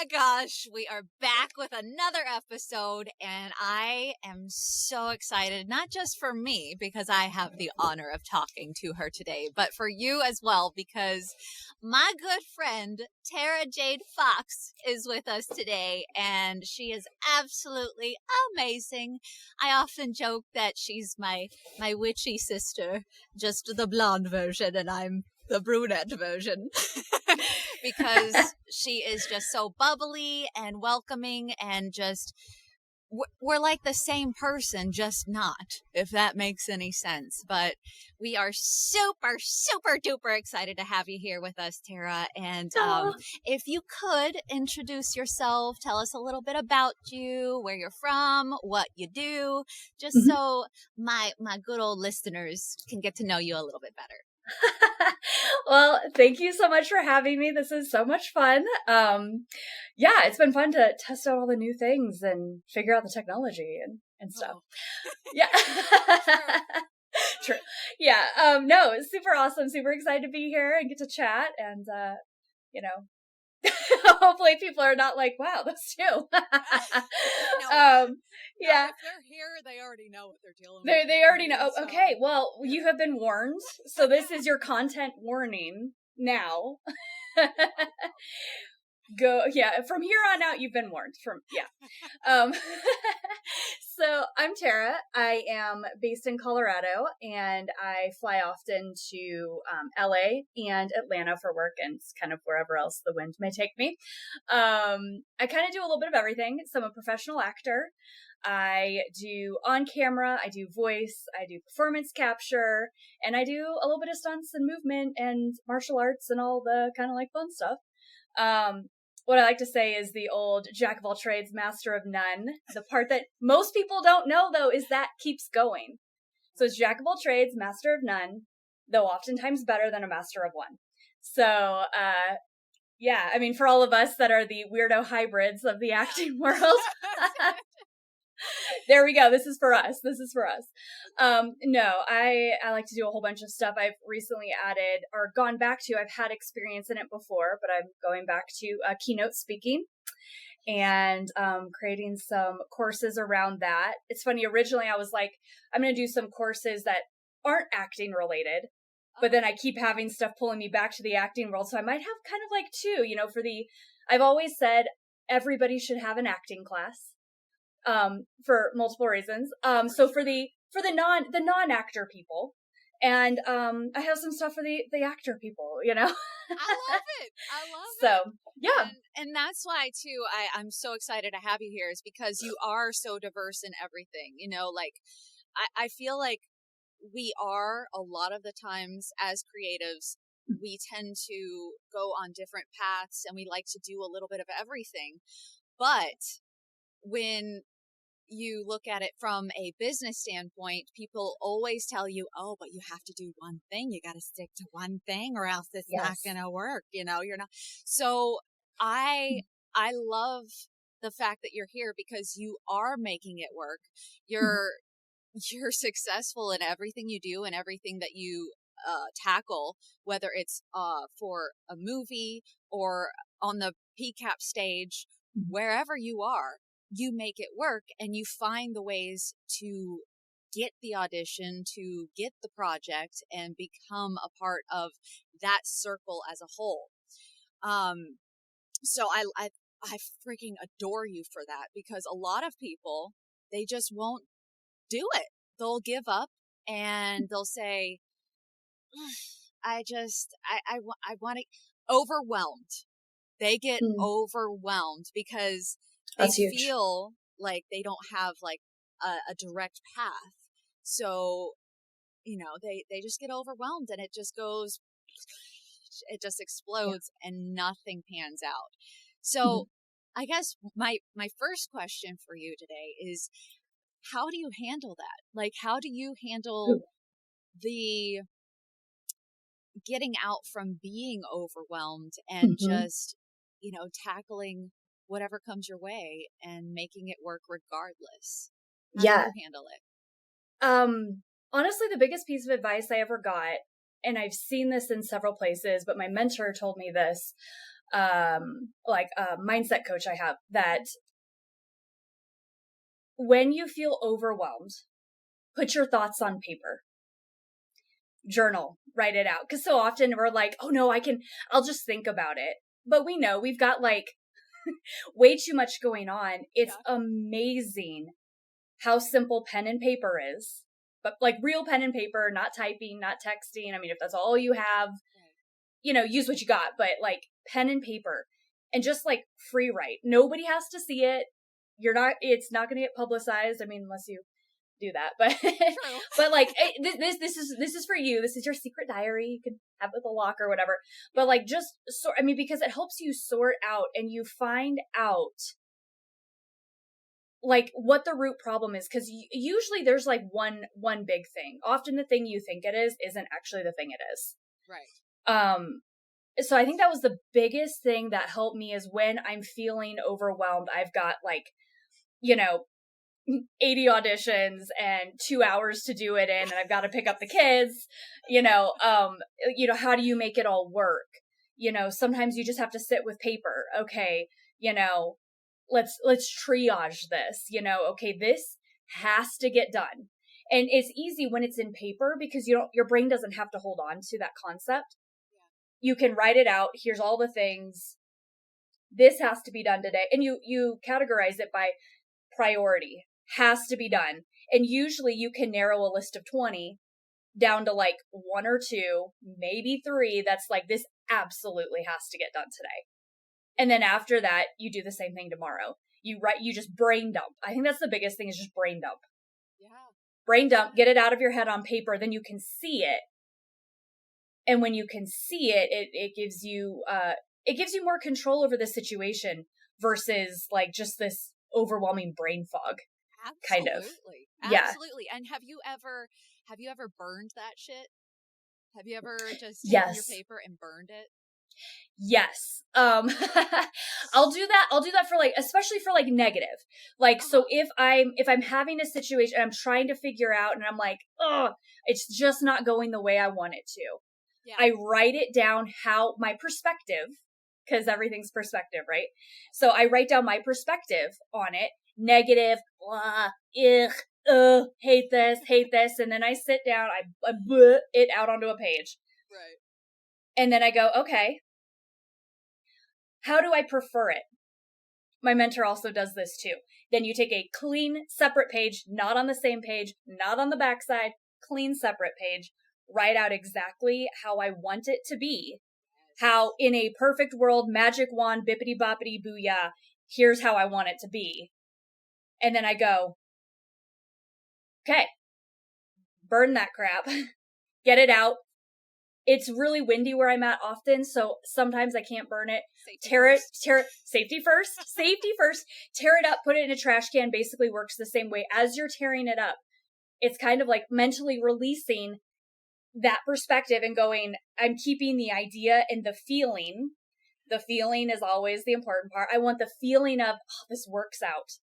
my gosh, we are back with another episode, and I am so excited, not just for me, because I have the honor of talking to her today, but for you as well, because my good friend, Tara Jade Fox, is with us today, and she is absolutely amazing. I often joke that she's my witchy sister, just the blonde version, and I'm the brunette version. Because she is just so bubbly and welcoming, and just we're like the same person, just not, if that makes any sense. But we are super duper excited to have you here with us, Tara. And if you could introduce yourself, tell us a little bit about you, where you're from, what you do, just so my good old listeners can get to know you a little bit better. Well, thank you so much for having me. This is so much fun. Yeah, it's been fun to test out all the new things and figure out the technology and stuff. Yeah. True. Yeah. No, it's super awesome. Super excited to be here and get to chat, and hopefully people are not like, wow, that's you. Yeah. If they're here, they already know what they're dealing with. They already know. Oh, okay. Well, you have been warned. So this is your content warning now. Go. Yeah. From here on out, you've been warned. So I'm Tara. I am based in Colorado, and I fly often to LA and Atlanta for work, and kind of wherever else the wind may take me. I kind of do a little bit of everything. So I'm a professional actor. I do on camera, I do voice, I do performance capture, and I do a little bit of stunts and movement and martial arts and all the kind of like fun stuff. What I like to say is the old jack of all trades, master of none. The part that most people don't know, though, is that keeps going. So it's jack of all trades, master of none, though oftentimes better than a master of one. So, yeah, I mean, for all of us that are the weirdo hybrids of the acting world, there we go. This is for us. No, I like to do a whole bunch of stuff. I've recently added or gone back to, I've had experience in it before, but I'm going back to keynote speaking and creating some courses around that. It's funny. Originally I was like, I'm going to do some courses that aren't acting related, but then I keep having stuff pulling me back to the acting world. So I might have kind of like two, I've always said everybody should have an acting class. For multiple reasons. So for the non-actor people, and I have some stuff for the actor people, I love it. So, yeah. And that's why too, I'm so excited to have you here, is because you are so diverse in everything, like I feel like we are, a lot of the times as creatives, we tend to go on different paths and we like to do a little bit of everything. But when you look at it from a business standpoint, people always tell you, oh, but you have to do one thing. You got to stick to one thing or else it's not going to work. You're not. So I love the fact that you're here, because you are making it work. You're successful in everything you do and everything that you tackle, whether it's for a movie or on the PCAP stage, wherever you are. You make it work, and you find the ways to get the audition, to get the project, and become a part of that circle as a whole. So I freaking adore you for that, because a lot of people, they just won't do it. They'll give up and they'll say, I want to, overwhelmed. They get overwhelmed because they feel like they don't have like a direct path. So, they just get overwhelmed, and it just explodes and nothing pans out. So I guess my first question for you today is, how do you handle that? Like, how do you handle the getting out from being overwhelmed and just, tackling whatever comes your way and making it work regardless? How do you handle it? Honestly, the biggest piece of advice I ever got, and I've seen this in several places, but my mentor told me this, like a mindset coach I have, that when you feel overwhelmed, put your thoughts on paper, journal, write it out. Cause so often we're like, oh no, I'll just think about it. But we know we've got like way too much going on. It's amazing how simple pen and paper is, but like real pen and paper, not typing, not texting. I mean, if that's all you have, use what you got, but like pen and paper and just like free write. Nobody has to see it. It's not going to get publicized. I mean, unless you do that, but, but like this is for you. This is your secret diary. You can have it with a lock or whatever, but like just sort, I mean, because it helps you sort out and you find out like what the root problem is. Cause usually there's like one big thing. Often the thing you think it is isn't actually the thing it is. Right. So I think that was the biggest thing that helped me is when I'm feeling overwhelmed, I've got like, 80 auditions and 2 hours to do it in, and I've got to pick up the kids, how do you make it all work? Sometimes you just have to sit with paper. Okay. Let's triage this, okay, this has to get done. And it's easy when it's in paper because your brain doesn't have to hold on to that concept. You can write it out. Here's all the things. This has to be done today. And you categorize it by priority. Has to be done. And usually you can narrow a list of 20 down to like 1 or 2, maybe 3. That's like, this absolutely has to get done today. And then after that, you do the same thing tomorrow. You just brain dump. I think that's the biggest thing is just brain dump. Yeah. Brain dump, get it out of your head on paper. Then you can see it. And when you can see it, it gives you more control over the situation versus like just this overwhelming brain fog. Absolutely. Kind of. Absolutely. And have you ever burned that shit? Have you ever just taken your paper and burned it? Yes. I'll do that for like, especially for like negative. Like, so if I'm having a situation I'm trying to figure out and I'm like, oh, it's just not going the way I want it to. Yeah. I write it down how my perspective, because everything's perspective, right? So I write down my perspective on it, negative, blah, hate this. And then I sit down, I bleh it out onto a page. Right. And then I go, okay, how do I prefer it? My mentor also does this too. Then you take a clean, separate page, not on the same page, not on the backside, clean, separate page, write out exactly how I want it to be. How in a perfect world, magic wand, bippity boppity booyah, here's how I want it to be. And then I go, okay, burn that crap, get it out. It's really windy where I'm at often, so sometimes I can't burn it. Safety first, tear it up, put it in a trash can, basically works the same way. As you're tearing it up, it's kind of like mentally releasing that perspective and going, I'm keeping the idea and the feeling. The feeling is always the important part. I want the feeling of, oh, this works out.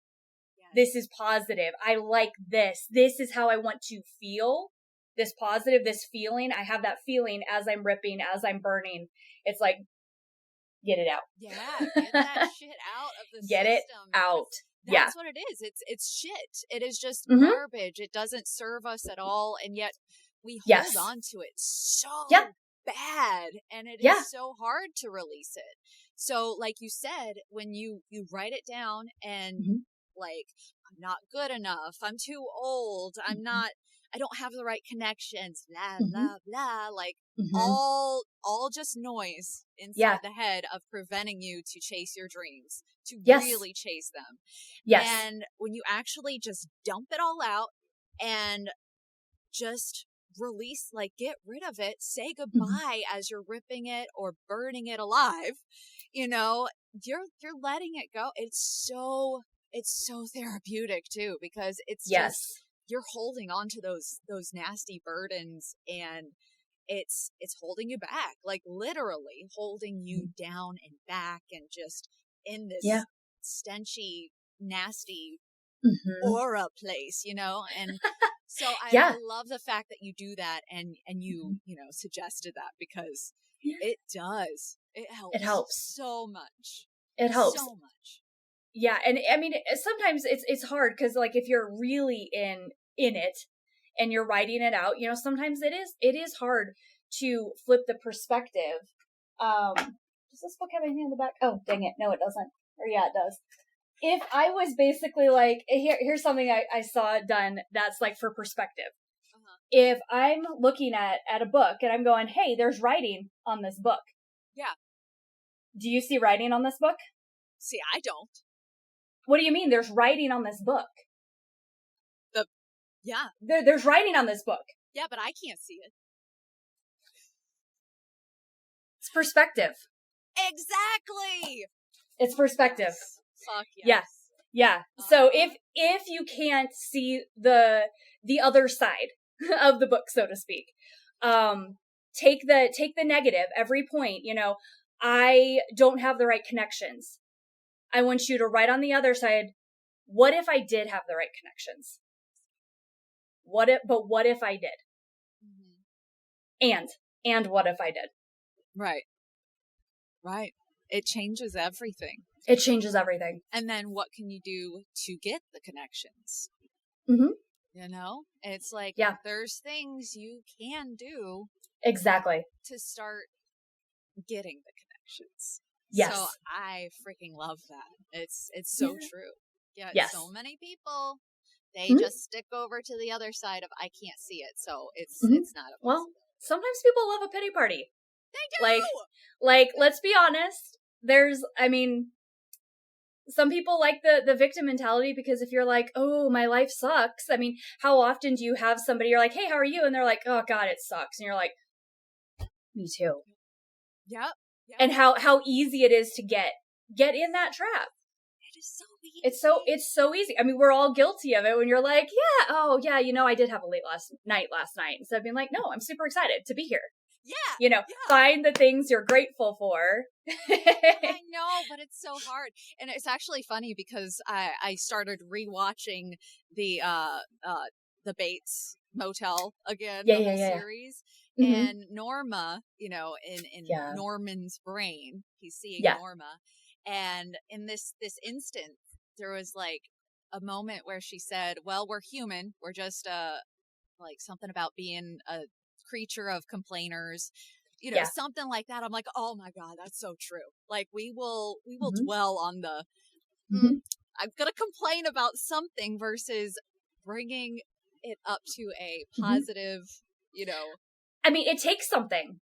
Yes. This is positive. I like this. This is how I want to feel. This positive, this feeling. I have that feeling as I'm ripping, as I'm burning. It's like, get it out. Yeah, get that shit out of the system. Get it out. That's what it is. It's shit. It is just garbage. It doesn't serve us at all. And yet we hold on to it so bad. And it is so hard to release it. So like you said, when you write it down and like, I'm not good enough. I'm too old. I don't have the right connections, blah, blah, blah, like all just noise inside the head of preventing you to chase your dreams, to really chase them. Yes. And when you actually just dump it all out and just release, like get rid of it, say goodbye as you're ripping it or burning it alive, you're letting it go. It's so therapeutic too, because it's just, you're holding on to those nasty burdens and it's holding you back, like literally holding you down and back and just in this stenchy, nasty aura place, and so I love the fact that you do that and you, suggested that because it does. It helps. It helps. So much. It helps. So much. Yeah. And I mean, sometimes it's hard because like if you're really in it and you're writing it out, you know, sometimes it is hard to flip the perspective. Does this book have anything in the back? Oh, dang it. No, it doesn't. Or yeah, it does. If I was basically like, here's something I saw done that's like for perspective. Uh-huh. If I'm looking at a book and I'm going, hey, there's writing on this book. Yeah. Do you see writing on this book? See, I don't. What do you mean there's writing on this book? Yeah. There's writing on this book. Yeah, but I can't see it. It's perspective. Exactly. It's perspective. Yes. Fuck yes. Yeah. So if you can't see the other side of the book, so to speak, take the negative every point. You know, I don't have the right connections. I want you to write on the other side. What if I did have the right connections? What if I did? Mm-hmm. And what if I did? Right. It changes everything. It changes everything. And then what can you do to get the connections? Mm-hmm. You know, it's like, there's things you can do. Exactly. To start getting the connections. Yes. So I freaking love that. It's so true. Yeah. Yes. So many people, they just stick over to the other side of, I can't see it. So it's not a possibility. Well, sometimes people love a pity party. They do. Like, let's be honest. Some people like the victim mentality because if you're like, oh, my life sucks. I mean, how often do you have somebody, you're like, hey, how are you? And they're like, oh God, it sucks. And you're like, me too. Yep. And how easy it is to get in that trap. It is so easy. It's so easy. I mean, we're all guilty of it when you're like, yeah, you know, I did have a late night last night. Instead of being like, no, I'm super excited to be here. Yeah. You know, find the things you're grateful for. I know, but it's so hard. And it's actually funny because I started rewatching the Bates Motel again, the whole series. Mm-hmm. And Norma, you know, in Norman's brain, he's seeing Norma. And in this instance, there was like a moment where she said, well, we're human. We're just like something about being a creature of complainers, you know, something like that. I'm like, oh my God, that's so true. Like we will dwell on the, I'm going to complain about something versus bringing it up to a positive, you know. I mean, it takes something.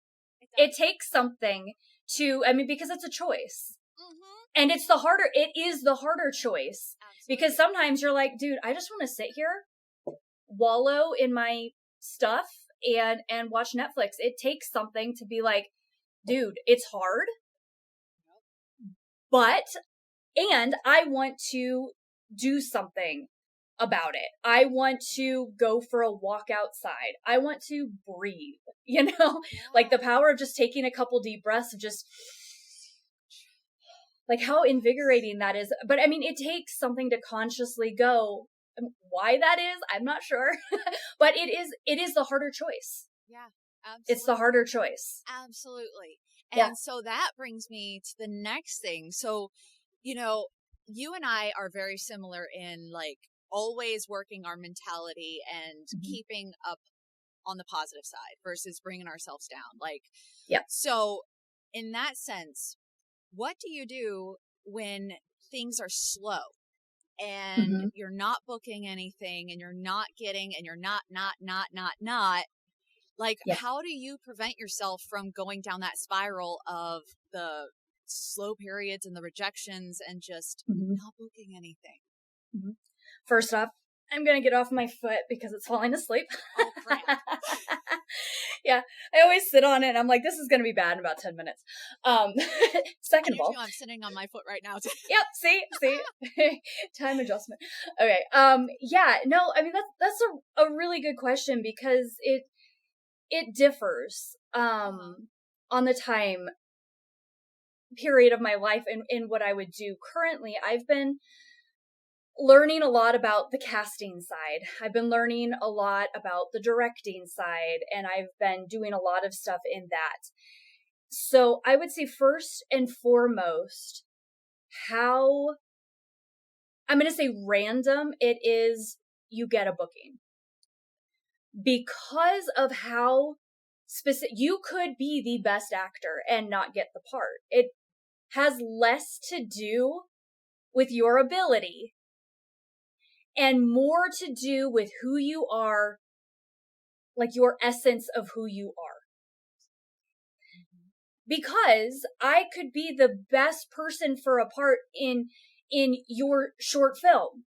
It takes something to, I mean, because it's a choice. And it is the harder choice. Absolutely. Because sometimes you're like, dude, I just want to sit here, wallow in my stuff and watch Netflix. It takes something to be like, dude, it's hard, and I want to do something about it. I want to go for a walk outside. I want to breathe, you know, like the power of just taking a couple deep breaths of just like how invigorating that is. But I mean, it takes something to consciously go. Why that is, I'm not sure, but it is the harder choice. Yeah, absolutely. It's the harder choice. Absolutely. And so that brings me to the next thing. So, you know, you and I are very similar in like always working our mentality and keeping up on the positive side versus bringing ourselves down. Like, so in that sense, what do you do when things are slow? And you're not booking anything and you're not getting, and you're not, like, how do you prevent yourself from going down that spiral of the slow periods and the rejections and just not booking anything? First off, I'm going to get off my foot because it's falling asleep. Oh, crap. Yeah, I always sit on it and I'm like, this is going to be bad in about 10 minutes. Second of all, I'm sitting on my foot right now. Yep. See, time adjustment. Okay. No, I mean, that's a really good question because it differs, on the time period of my life and in what I would do. Currently, I've been learning a lot about the casting side. I've been learning a lot about the directing side, and I've been doing a lot of stuff in that. So I would say first and foremost, how, I'm going to say random it is you get a booking. Because of how specific, you could be the best actor and not get the part. It has less to do with your ability and more to do with who you are, like your essence of who you are. Because I could be the best person for a part in your short film.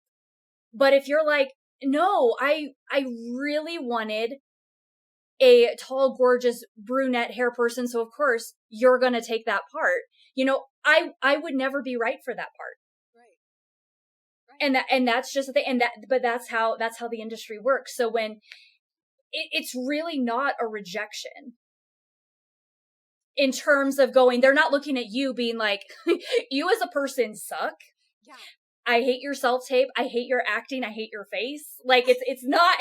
But if you're like, no, I really wanted a tall, gorgeous brunette hair person, so of course you're going to take that part. You know, I would never be right for that part. Right. And that's just the thing. But that's how the industry works. So when it's really not a rejection in terms of going, they're not looking at you being like, you as a person suck. Yeah. I hate your self-tape. I hate your acting. I hate your face. Like it's not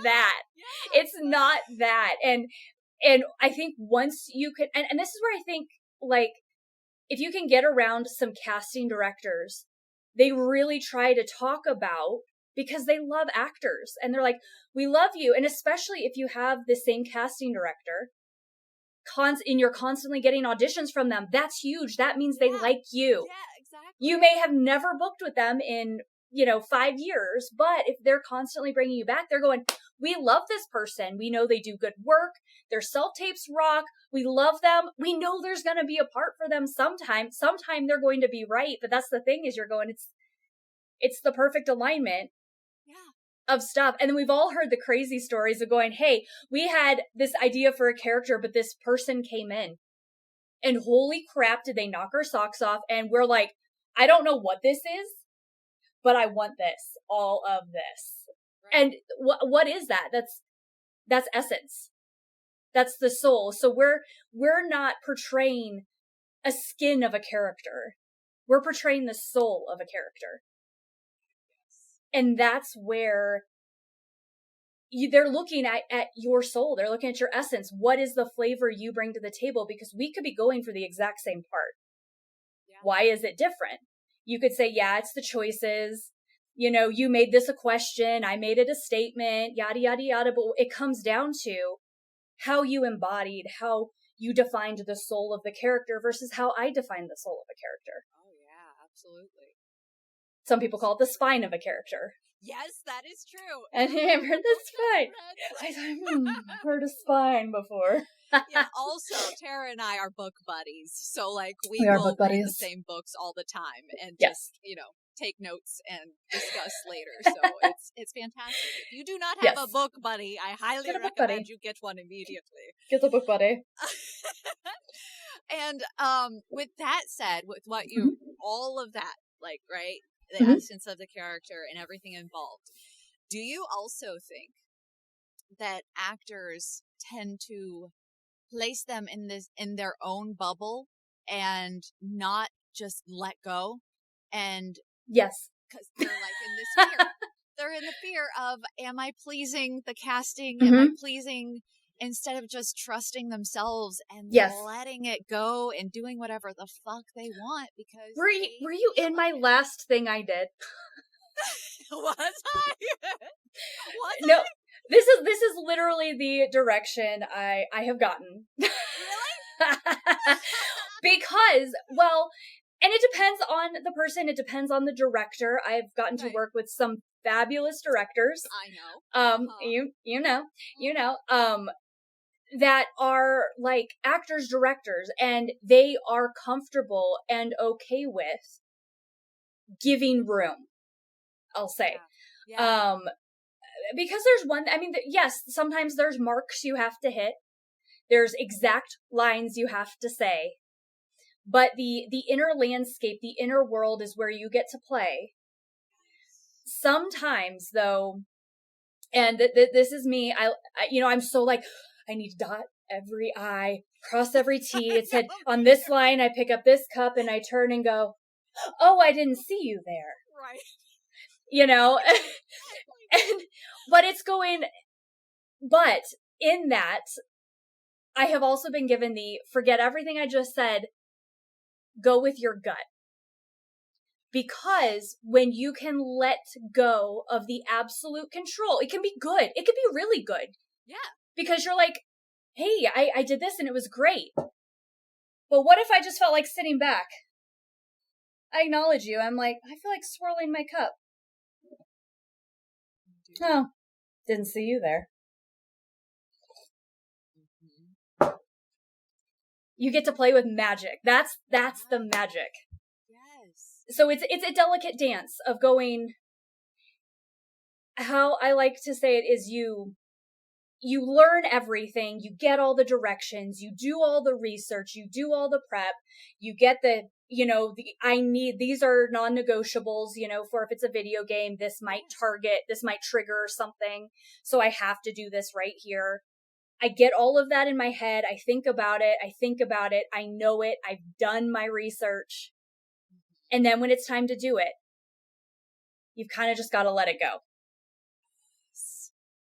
that. Yeah. It's not that. And I think once you could, and this is where I think, like, if you can get around some casting directors, they really try to talk about, because they love actors and they're like, we love you. And especially if you have the same casting director, and you're constantly getting auditions from them, that's huge. That means they like you. Yeah, exactly. You may have never booked with them in, 5 years, but if they're constantly bringing you back, they're going, we love this person. We know they do good work. Their self-tapes rock. We love them. We know there's going to be a part for them sometime. Sometime they're going to be right. But that's the thing, is you're going, it's the perfect alignment. Yeah. Of stuff. And then we've all heard the crazy stories of going, hey, we had this idea for a character, but this person came in and holy crap, did they knock our socks off? And we're like, I don't know what this is, but I want this, all of this. Right. And what is that? That's essence. That's the soul. So we're not portraying a skin of a character. We're portraying the soul of a character. And that's where they're looking at your soul. They're looking at your essence. What is the flavor you bring to the table? Because we could be going for the exact same part. Yeah. Why is it different? You could say, yeah, it's the choices. You made this a question. I made it a statement, yada, yada, yada. But it comes down to how you embodied, how you defined the soul of the character versus how I defined the soul of a character. Oh, yeah, absolutely. Some people call it the spine of a character. Yes, that is true. And I've heard the spine. I've heard a spine before. Yeah, also, Tara and I are book buddies. So, like, we will read the same books all the time and just, take notes and discuss later. So, it's fantastic. If you do not have a book buddy, I highly recommend you get one immediately. Get the book buddy. And with that said, with what you, all of that, like, right? The essence of the character and everything involved. Do you also think that actors tend to place them in their own bubble and not just let go? And yes, because they're like in this fear. They're in the fear of, am I pleasing the casting? Am I pleasing, instead of just trusting themselves and letting it go and doing whatever the fuck they want? Because were you in my last thing I did? Was I? No, this is literally the direction I have gotten. Really? Because, well, and it depends on the person. It depends on the director. I've gotten to work with some fabulous directors. I know. You know, that are like actors, directors, and they are comfortable and okay with giving room, I'll say. Yeah. Because there's yes, sometimes there's marks you have to hit. There's exact lines you have to say. But the inner landscape, the inner world is where you get to play. Sometimes, though, and this is me, I'm so like, I need to dot every I, cross every T. It said, on this line, I pick up this cup and I turn and go, oh, I didn't see you there. Right. But it's going, but in that, I have also been given the forget everything I just said, go with your gut. Because when you can let go of the absolute control, it can be good. It can be really good. Yeah. Because you're like, hey, I did this and it was great. But what if I just felt like sitting back? I acknowledge you. I'm like, I feel like swirling my cup. Oh, didn't see you there. Mm-hmm. You get to play with magic. That's the magic. Yes. So it's a delicate dance of going. How I like to say it is you learn everything, you get all the directions, you do all the research, you do all the prep, you get these are non-negotiables, for if it's a video game, this might trigger something, so I have to do this right here. I get all of that in my head, I think about it, I know it, I've done my research, and then when it's time to do it, you've kind of just got to let it go.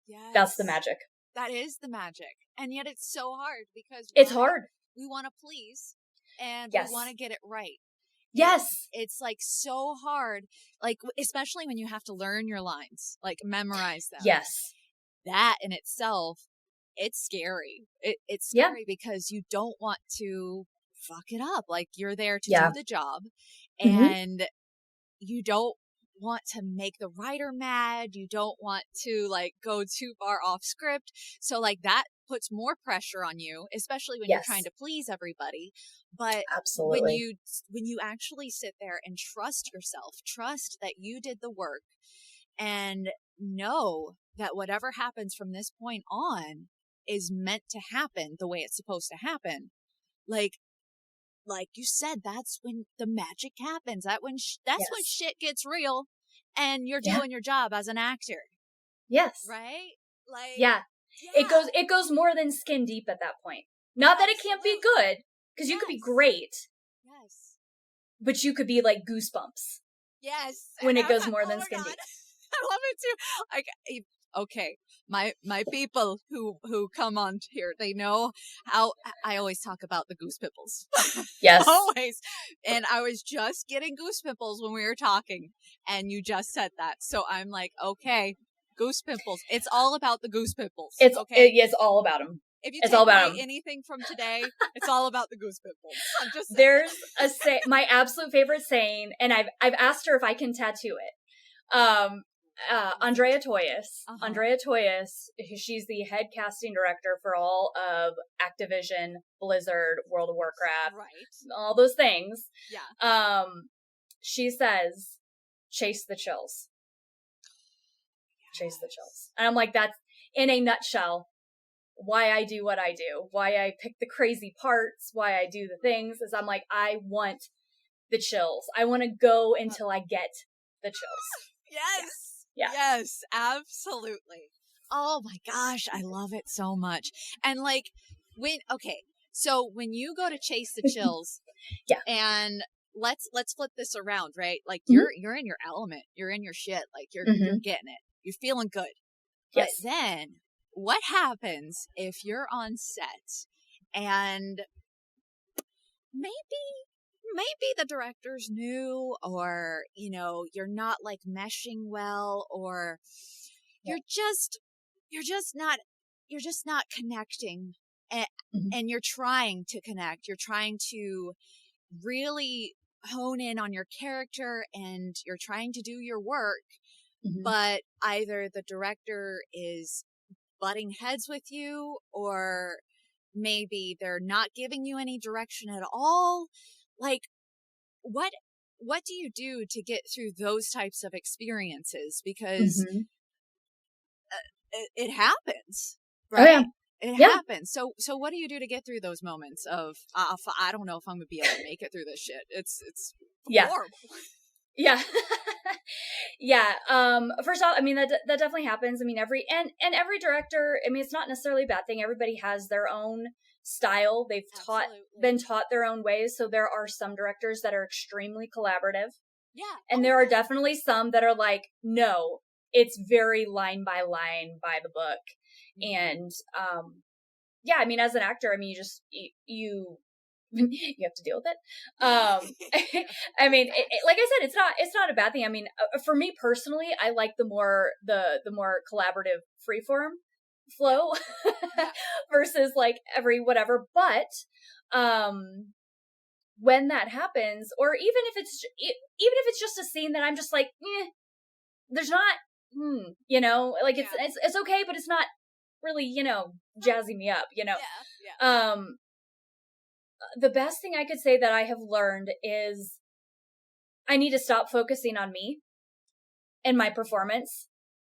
Yes. That's the magic. That is the magic. And yet it's so hard because it's hard. We want to please and yes. we want to get it right. Yes. It's like so hard, like especially when you have to learn your lines, like memorize them. Yes. That in itself, it's scary. It's scary because you don't want to fuck it up. Like you're there to do the job and you don't want to make the writer mad. You don't want to like go too far off script. So like that puts more pressure on you, especially when you're trying to please everybody. But absolutely, when you actually sit there and trust yourself, trust that you did the work and know that whatever happens from this point on is meant to happen the way it's supposed to happen. Like you said, that's when the magic happens. That's when shit gets real and you're doing your job as an actor. Yes. Right? Like, yeah. It goes more than skin deep at that point. Not that it can't be good, because you could be great. Yes. But you could be like Goosebumps. Yes. When it goes more than skin deep. I love it too. Like, okay, my people who come on here, they know how I always talk about the goose pimples. Yes. Always. And I was just getting goose pimples when we were talking, and you just said that. So I'm like, okay, goose pimples. It's all about the goose pimples. It's all about them. If you take away anything from today, it's all about the goose pimples. I'm just saying. There's my absolute favorite saying, and I've asked her if I can tattoo it. Andrea Toyas. Andrea Toyas, she's the head casting director for all of Activision, Blizzard, World of Warcraft, all those things. Yeah. She says, chase the chills. Chase the chills. And I'm like, that's in a nutshell why I do what I do, why I pick the crazy parts, why I do the things, is I'm like, I want the chills. I want to go until I get the chills. Yes. Yeah. Yes, absolutely. Oh my gosh, I love it so much. And like so when you go to chase the chills, and let's flip this around, right? Like you're in your element, you're in your shit, like you're getting it, you're feeling good. But then what happens if you're on set and maybe the director's new, or you're not like meshing well, or you're just not connecting, and you're trying to connect, you're trying to really hone in on your character and you're trying to do your work, but either the director is butting heads with you, or maybe they're not giving you any direction at all. Like, what do you do to get through those types of experiences? Because it happens, right? Oh, yeah. It happens. So what do you do to get through those moments of, I don't know if I'm going to be able to make it through this shit. It's horrible. Yeah. Yeah. First off, I mean, that definitely happens. I mean, every director, I mean, it's not necessarily a bad thing. Everybody has their own style. They've been taught their own ways. So there are some directors that are extremely collaborative. Yeah. And there are definitely some that are like, no, it's very line by line by the book. And, yeah, I mean, as an actor, I mean, you you have to deal with it. I mean, like I said, it's not a bad thing. I mean, for me personally, I like the more collaborative freeform flow versus like every whatever. But when that happens, or even if it's just a scene that I'm just like, there's not, you know, like it's okay, but it's not really, you know, jazzing me up, you know. The best thing I could say that I have learned is I need to stop focusing on me and my performance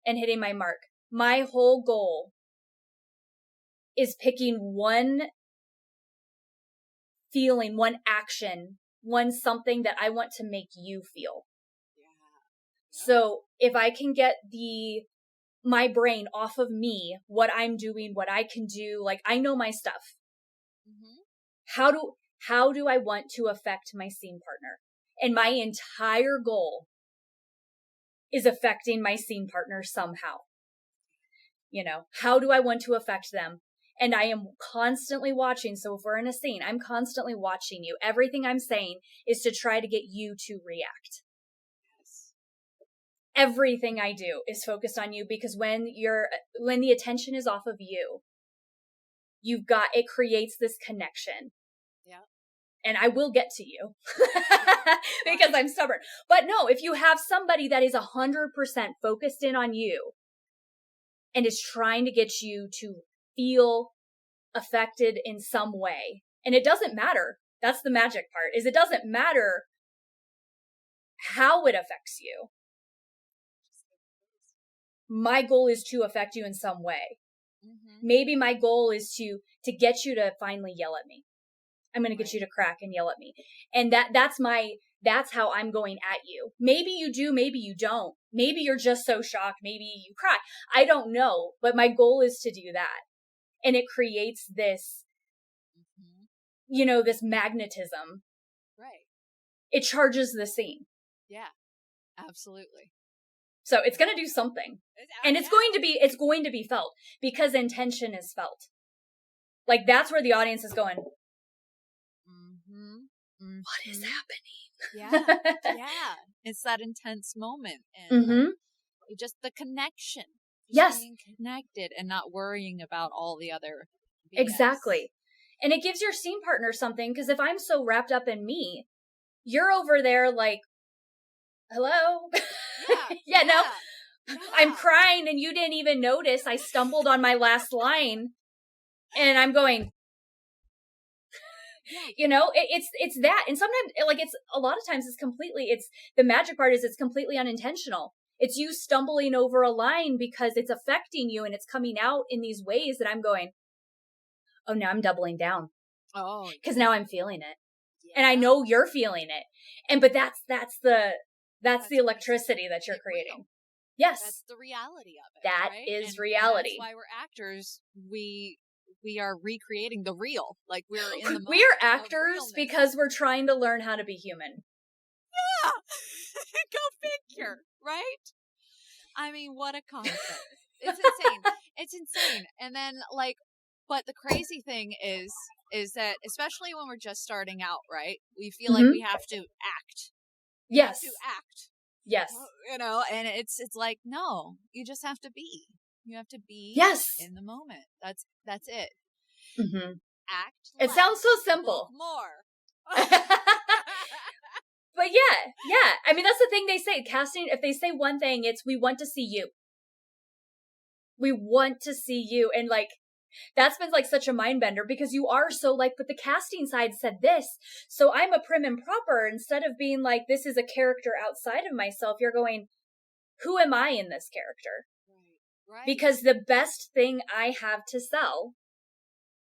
and hitting my mark. My whole goal is picking one feeling, one action, one something that I want to make you feel. So if I can get my brain off of me, what I'm doing, what I can do, like I know my stuff. How do I want to affect my scene partner? And my entire goal is affecting my scene partner somehow. You know, how do I want to affect them? And I am constantly watching. So if we're in a scene, I'm constantly watching you. Everything I'm saying is to try to get you to react. Everything I do is focused on you, because when the attention is off of you, it creates this connection. Yeah. And I will get to you because I'm stubborn. But no, if you have somebody that is 100% focused in on you and is trying to get you to feel affected in some way, and it doesn't matter. That's the magic part, is it doesn't matter how it affects you. My goal is to affect you in some way. Maybe my goal is to get you to finally yell at me. I'm going to get you to crack and yell at me. And that's how I'm going at you. Maybe you do, maybe you don't. Maybe you're just so shocked. Maybe you cry. I don't know. But my goal is to do that. And it creates this, you know, this magnetism. Right. It charges the scene. Yeah, absolutely. So it's going to do something. And it's going to be felt, because intention is felt. Like that's where the audience is going. What is happening? Yeah. It's that intense moment. And just the connection. Just being connected and not worrying about all the other BS. Exactly. And it gives your scene partner something, because if I'm so wrapped up in me, you're over there like, hello? No. I'm crying and you didn't even notice. I stumbled on my last line and I'm going, you know, it's that. And sometimes like a lot of times the magic part is it's completely unintentional. It's you stumbling over a line because it's affecting you and it's coming out in these ways that I'm going, oh, now I'm doubling down. Oh, because now I'm feeling it. And I know you're feeling it. But that's the electricity that you're creating. Real. Yes. That's the reality of it. That is reality. That's why we're actors. We are recreating the real. Like we're in the moment. We are actors because we're trying to learn how to be human. Yeah. Go figure, right? I mean, what a concept. It's insane. It's insane. And then but the crazy thing is that especially when we're just starting out, right? We feel like we have to act. Yes. To act. Yes. You know, and it's like, no, you just have to be. You have to be in the moment. That's it. Act. It sounds so simple. More. But yeah. I mean, that's the thing they say. Casting, if they say one thing, it's we want to see you. We want to see you. And like, that's been like such a mind bender, because you are so like, but the casting side said this. So I'm a prim and proper. Instead of being like, this is a character outside of myself, you're going, who am I in this character? Right. Because the best thing I have to sell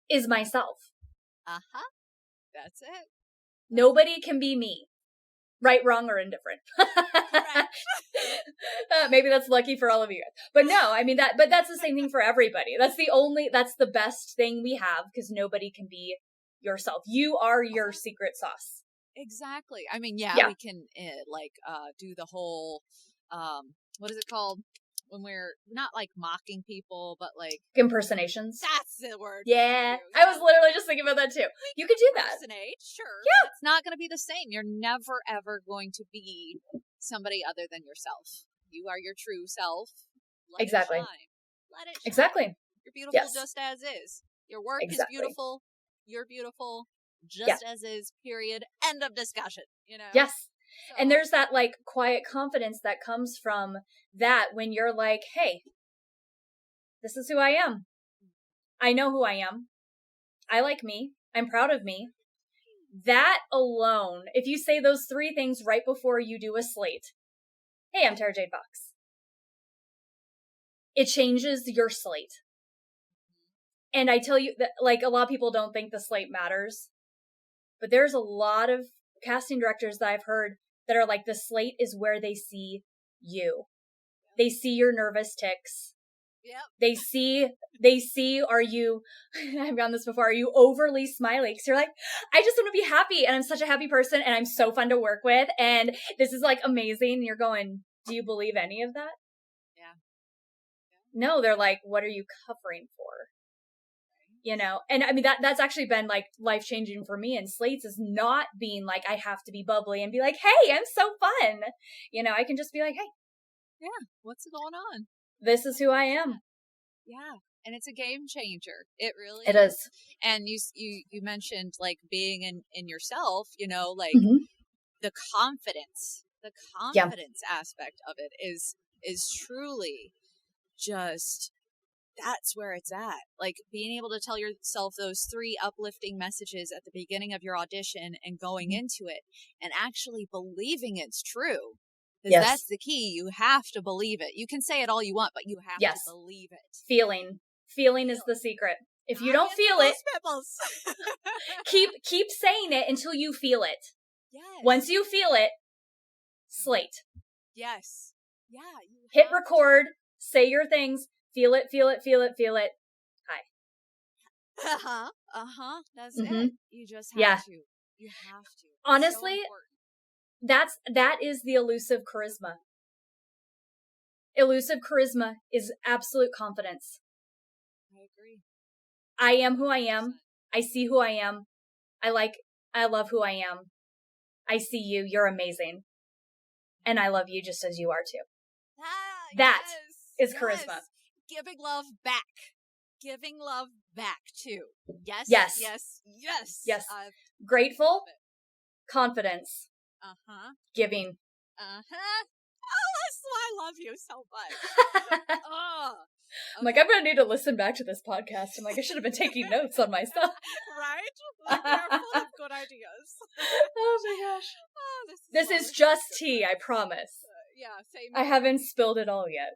is myself. That's it. Nobody can be me. Right, wrong, or indifferent. Maybe that's lucky for all of you guys. But no, I mean but that's the same thing for everybody. That's the best thing we have, because nobody can be yourself. You are your secret sauce. Exactly. I mean, we can do the whole, what is it called? when we're not like mocking people, but like impersonations. That's the word. Yeah. I was literally just thinking about that too. You could do that. Impersonate, sure. Yeah. It's not going to be the same. You're never ever going to be somebody other than yourself. You are your true self. Let Exactly. it shine. Let it shine. Exactly. You're beautiful Yes. just as is. Your work Exactly. is beautiful. You're beautiful just as is, period. End of discussion, you know? Yes. So, And there's that like quiet confidence that comes from that when you're like, hey, this is who I am. I know who I am. I like me. I'm proud of me. That alone, if you say those three things right before you do a slate, hey, I'm Tara Jade Fox. It changes your slate. And I tell you that, like, a lot of people don't think the slate matters, but there's a lot of casting directors that I've heard that are like, the slate is where they see you. They see your nervous tics. Yep. They see, are you, I've gotten this before, are you overly smiley? Because you're like, I just want to be happy, and I'm such a happy person, and I'm so fun to work with, and this is like amazing. And you're going, do you believe any of that? Yeah. No, they're like, what are you covering for? You know, and I mean, that's actually been like life changing for me in slates, is not being like, I have to be bubbly and be like, hey, I'm so fun. You know, I can just be like, hey, yeah, what's going on? This is who I am. Yeah. And it's a game changer. It really It is. And you mentioned like being in yourself, you know, like the confidence aspect of it is truly just, that's where it's at. Like being able to tell yourself those 3 uplifting messages at the beginning of your audition and going into it and actually believing it's true. Because that's the key. You have to believe it. You can say it all you want, but you have to believe it. Feeling is the secret. If you don't feel it, keep saying it until you feel it. Yes. Once you feel it, slate. Yes. Yeah. Hit record. Say your things. Feel it. Hi. That's it. You just have to. You have to. It's honestly, so that is the elusive charisma. Elusive charisma is absolute confidence. I agree. I am who I am. I see who I am. I love who I am. I see you. You're amazing. And I love you just as you are too. That is charisma. Giving love back. Giving love back too. Yes. Yes. Yes. Yes. Yes. Grateful. Confidence. Giving. Oh, that's why I love you so much. I'm like, I'm going to need to listen back to this podcast. I'm like, I should have been taking notes on my stuff. Right? Like, you're full of good ideas. Oh my gosh. Oh, this is just tea, I promise. Yeah, same. I haven't spilled it all yet.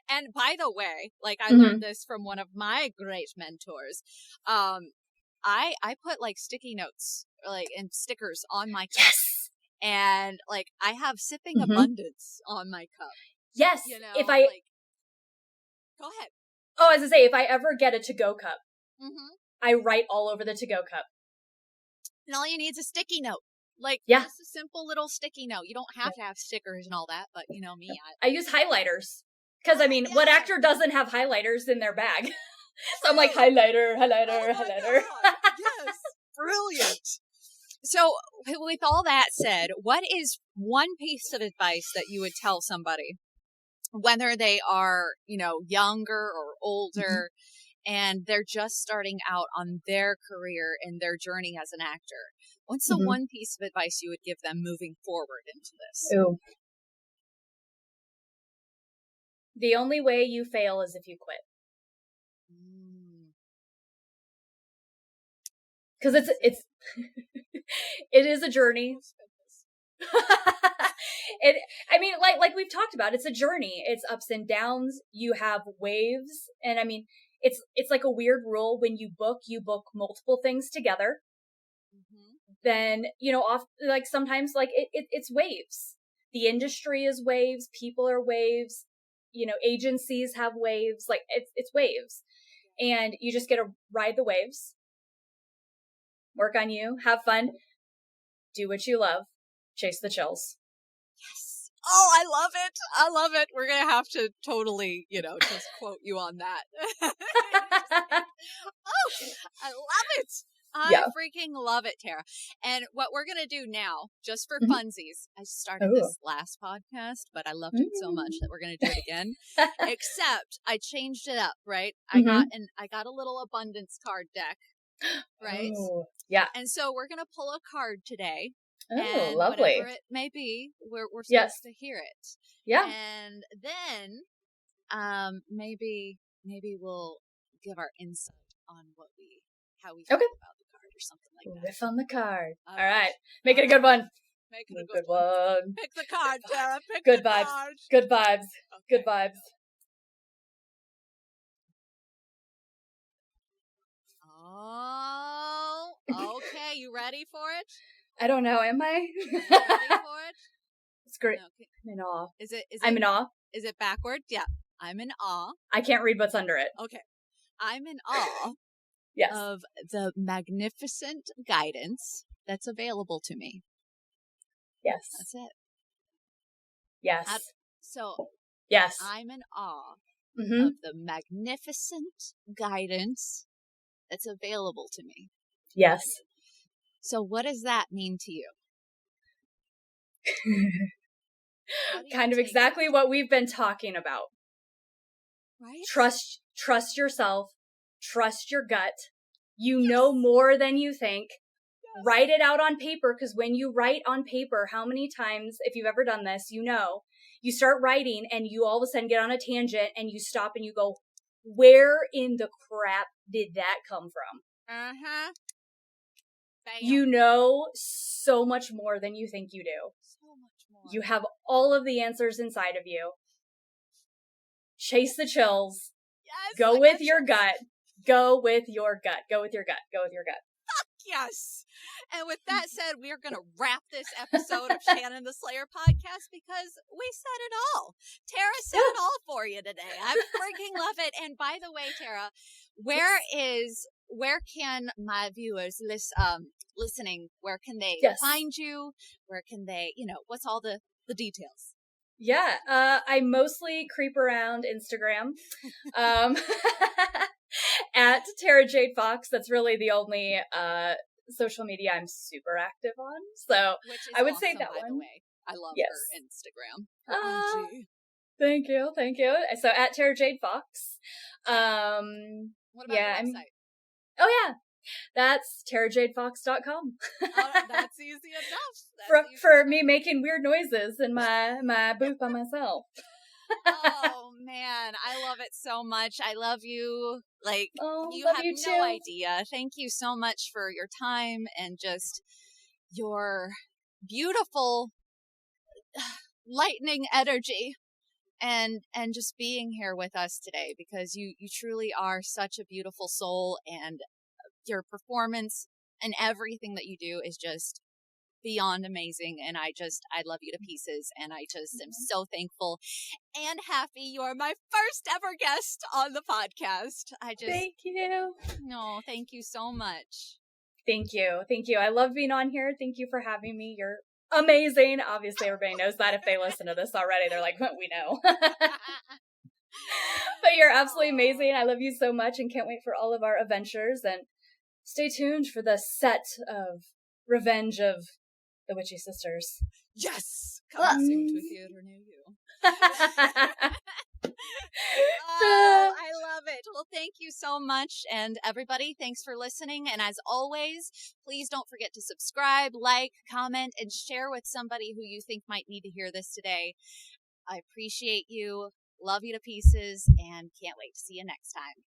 And by the way, like I learned this from one of my great mentors. I put like sticky notes like and stickers on my cup. Yes. And like I have sipping abundance on my cup. Yes. You know, if I like, go ahead. Oh, as I say, if I ever get a to-go cup, I write all over the to-go cup. And all you need is a sticky note. Like, just a simple little sticky note. You don't have to have stickers and all that, but you know me. I use highlighters. Because, I mean, what actor doesn't have highlighters in their bag? So I'm like, highlighter. Oh yes. Brilliant. So, with all that said, what is one piece of advice that you would tell somebody, whether they are, you know, younger or older, and they're just starting out on their career and their journey as an actor? What's the one piece of advice you would give them moving forward into this? Ooh. The only way you fail is if you quit. Because it's it is a journey. I mean, like we've talked about, it's a journey. It's ups and downs. You have waves, and I mean, it's like a weird rule when you book multiple things together. Then you know, like sometimes like it's waves. The industry is waves. People are waves. You know, agencies have waves. Like it's waves, and you just get to ride the waves. Work on you. Have fun. Do what you love. Chase the chills. Yes. Oh, I love it. I love it. We're going to have to totally, just quote you on that. Oh, I love it. I freaking love it, Tara. And what we're going to do now, just for funsies, I started this last podcast, but I loved it so much that we're going to do it again. Except I changed it up, right? I got a little abundance card deck, right? Oh, yeah. And so we're going to pull a card today. Oh, and lovely. Whatever it may be, we're supposed to hear it. Yeah. And then maybe we'll give our insight on how we feel about the card or something like that. Riff on the card. All right. Make it a good one. Make it a good one. Pick the card, Tara. Pick good the vibes. Card. Good vibes. Okay. Good vibes. Oh, okay. You ready for it? I don't know. Am I? You ready for it? It's great. No, okay. I'm in awe. I'm in awe. Is it backward? Yeah. I'm in awe. I can't read what's under it. Okay. I'm in awe yes. of the magnificent guidance that's available to me. Yes. That's it. Yes. Yes. I'm in awe of the magnificent guidance that's available to me. Yes. So what does that mean to you? Kind of exactly what we've been talking about. Right? Trust yourself. Trust your gut. You know more than you think. Yes. Write it out on paper, because when you write on paper, how many times, if you've ever done this, you start writing and you all of a sudden get on a tangent and you stop and you go, where in the crap did that come from? Uh-huh. Bam. You know so much more than you think you do. So much more. You have all of the answers inside of you. Chase the chills. Yes. Go with your gut. Go with your gut. Go with your gut. Go with your gut. Fuck yes. And with that said, we are going to wrap this episode of Shannon The Slayer Podcast, because we said it all. Tara said it all for you today. I freaking love it. And by the way, Tara, where can my viewers listening, where can they find you? Where can they, what's all the details? Yeah, I mostly creep around Instagram at Tara Jade Fox. That's really the only social media I'm super active on. So I would say that one. The way. I love her Instagram. Her IG. Thank you. So at Tara Jade Fox. What about your website? Oh yeah. That's TaraJadeFox.com. That's easy enough. For me making weird noises in my booth by myself. Oh man, I love it so much. I love you. You have no idea. Thank you so much for your time and just your beautiful lightning energy and just being here with us today, because you truly are such a beautiful soul, and your performance and everything that you do is just beyond amazing. And I love you to pieces. And I just am so thankful and happy you are my first ever guest on the podcast. Thank you. No, thank you so much. Thank you. I love being on here. Thank you for having me. You're amazing. Obviously, everybody knows that if they listen to this already. They're like, we know. But you're absolutely amazing. I love you so much and can't wait for all of our adventures. And stay tuned for the set of Revenge of the Witchy Sisters. Yes! Coming soon to a theater near you. I love it. Well, thank you so much. And everybody, thanks for listening. And as always, please don't forget to subscribe, like, comment, and share with somebody who you think might need to hear this today. I appreciate you. Love you to pieces, and can't wait to see you next time.